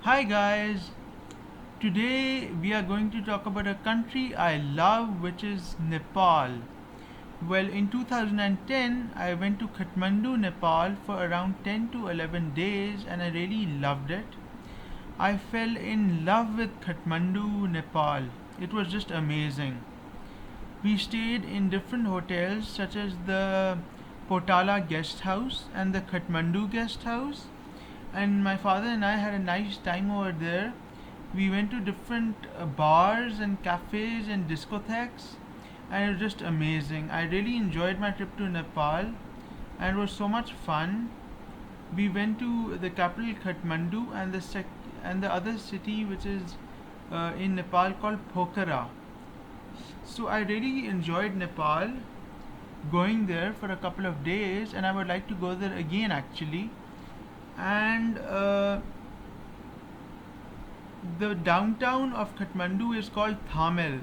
Hi guys, today we are going to talk about a country I love, which is Nepal. Well, in 2010, I went to Kathmandu, Nepal for around 10 to 11 days and I really loved it. I fell in love with Kathmandu, Nepal. It was just amazing. We stayed in different hotels such as the Potala guest house and the Kathmandu guest house, and my father and I had a nice time over there. We went to different bars and cafes and discotheques, and it was just amazing. I really enjoyed my trip to Nepal, and it was so much fun. We went to the capital Kathmandu and and the other city which is in Nepal called Pokhara. So I really enjoyed Nepal, going there for a couple of days, and I would like to go there again actually. And the downtown of Kathmandu is called Thamel.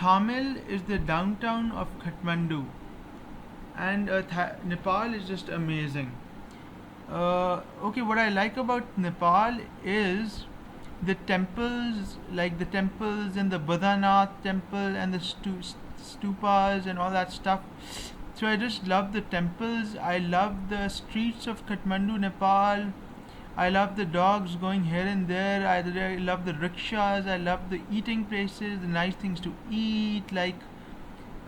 Thamel is the downtown of Kathmandu, and Nepal is just amazing. Okay, what I like about Nepal is the temples, like the temples and the Buddhanath temple and the stupas and all that stuff. So I just love the temples. I love the streets of Kathmandu, Nepal. I love the dogs going here and there. I love the rickshaws. I love the eating places, the nice things to eat, like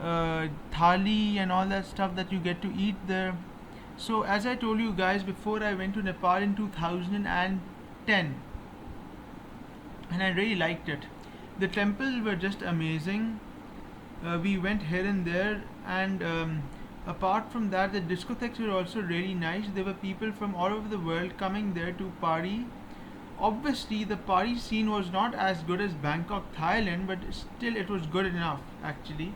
thali and all that stuff that you get to eat there. So, as I told you guys before, I went to Nepal in 2010 and I really liked it. The temples were just amazing. We went here and there, and apart from that, the discotheques were also really nice. There were people from all over the world coming there to party. Obviously, the party scene was not as good as Bangkok, Thailand, but still, it was good enough actually.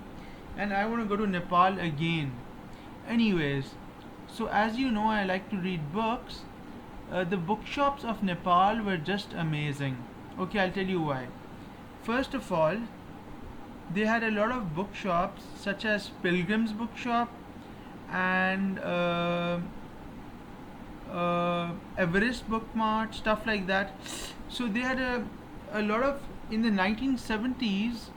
And I want to go to Nepal again. Anyways, so as you know, I like to read books. The bookshops of Nepal were just amazing. Okay, I'll tell you why. First of all, they had a lot of bookshops such as Pilgrim's Bookshop and Everest Bookmart, stuff like that. So they had a lot of, in the 1970s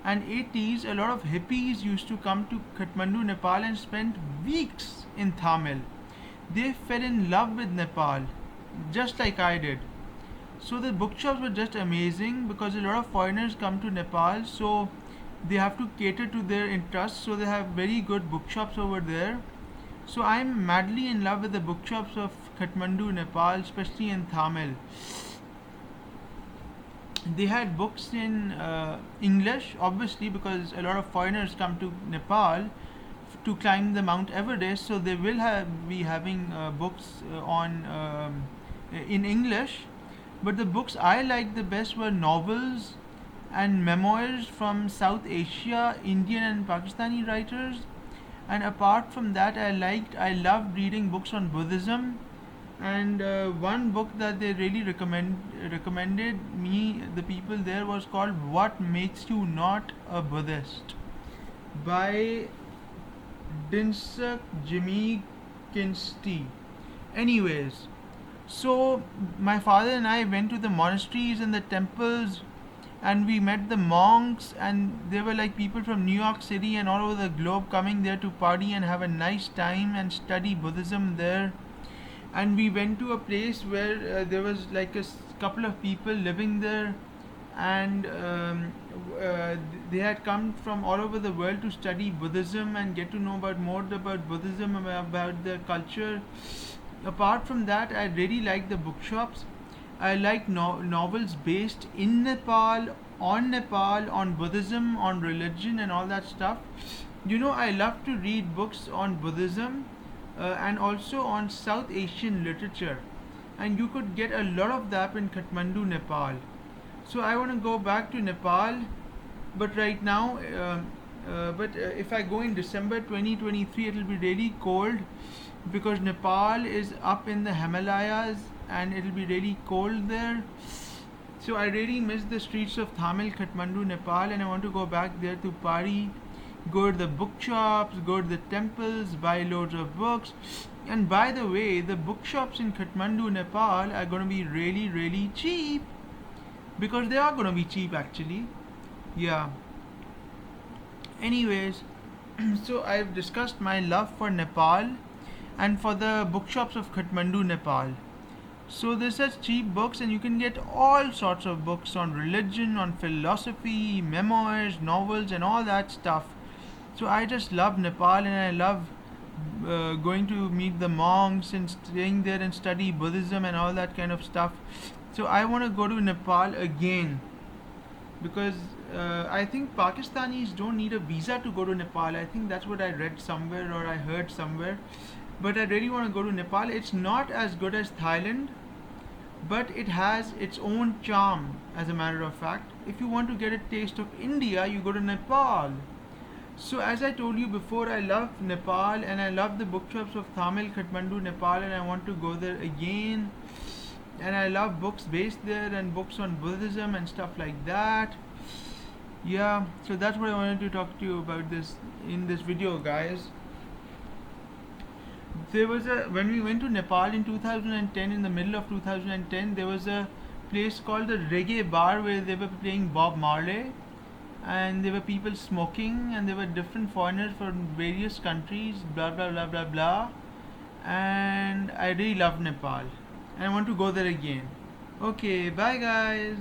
and 80s, a lot of hippies used to come to Kathmandu, Nepal and spend weeks in Thamel. They fell in love with Nepal, just like I did. So the bookshops were just amazing because a lot of foreigners come to Nepal, so they have to cater to their interests. So they have very good bookshops over there. So I'm madly in love with the bookshops of Kathmandu, Nepal, especially in Thamel. They had books in English, obviously, because a lot of foreigners come to Nepal to climb the Mount Everest. So they will be having books on in English. But the books I liked the best were novels and memoirs from South Asia, Indian and Pakistani writers. And apart from that, I loved reading books on Buddhism. And one book that they really recommended me, the people there, was called "What Makes You Not a Buddhist" by Dinsuk Jimmy Kinsty. Anyways, so my father and I went to the monasteries and the temples, and we met the monks, and they were like people from New York City and all over the globe coming there to party and have a nice time and study Buddhism there. And we went to a place where there was like couple of people living there, and they had come from all over the world to study Buddhism and get to know about Buddhism, about the culture. Apart from that, I really like the bookshops. I like novels based in Nepal, on Buddhism, on religion, and all that stuff. You know, I love to read books on Buddhism and also on South Asian literature, and you could get a lot of that in Kathmandu, Nepal. So I want to go back to Nepal, but right now, if I go in December 2023, it will be really cold because Nepal is up in the Himalayas and it will be really cold there. So I really miss the streets of Thamel, Kathmandu, Nepal, and I want to go back there to party, go to the bookshops, go to the temples, buy loads of books. And by the way, the bookshops in Kathmandu, Nepal are going to be really, really cheap, because they are going to be cheap actually. Yeah. Anyways, so I've discussed my love for Nepal and for the bookshops of Kathmandu, Nepal. So there's such cheap books, and you can get all sorts of books on religion, on philosophy, memoirs, novels, and all that stuff. So I just love Nepal, and I love going to meet the monks and staying there and study Buddhism and all that kind of stuff. So I want to go to Nepal again, because I think Pakistanis don't need a visa to go to Nepal. I think that's what I read somewhere or I heard somewhere. But I really want to go to Nepal. It's not as good as Thailand, but it has its own charm, as a matter of fact. If you want to get a taste of India, you go to Nepal. So, as I told you before, I love Nepal and I love the bookshops of Thamel, Kathmandu, Nepal, and I want to go there again. And I love books based there and books on Buddhism and stuff like that. Yeah, so that's what I wanted to talk to you about this in this video, guys. There was a When we went to Nepal in 2010, in the middle of 2010, there was a place called the Reggae Bar where they were playing Bob Marley, and there were people smoking, and there were different foreigners from various countries, blah blah blah blah blah. And I really love Nepal, and I want to go there again. Okay, bye guys.